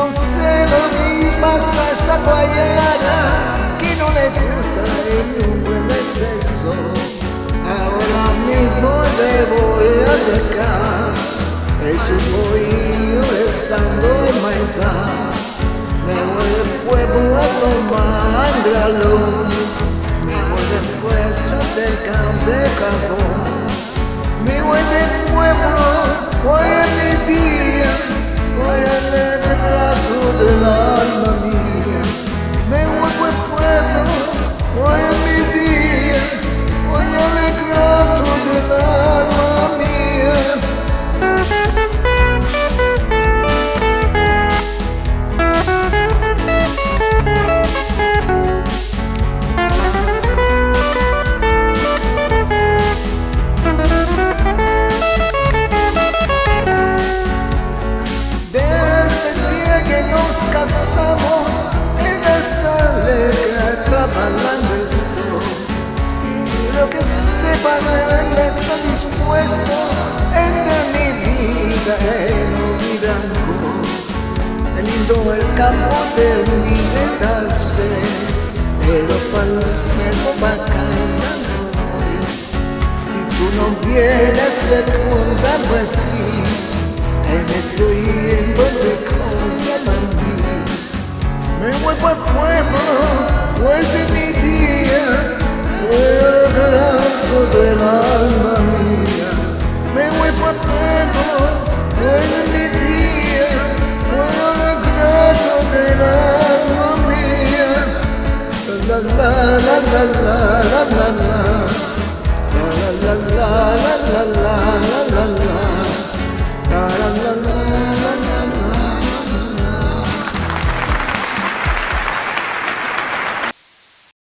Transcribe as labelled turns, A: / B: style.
A: non sé lo que pasa a esta guayana que no le gusta el rumbo del beso. Ahora mismo te voy a dejar el supoillo besando el maizal. Me voy del pueblo a tomar la luz, me voy del puerto del campo de carbón. Me voy del pueblo, voy a mi día, voy al retrato del alma mía. Me vuelvo al pueblo, voy a mi día, voy al retrato del alma mía. Y lo que sepa de está dispuesto entre mi vida en olvidarlo. Es lindo el campo de libertarse, pero para caer hoy. Si tú no vienes, se cuenta pues sí, en eso y en donde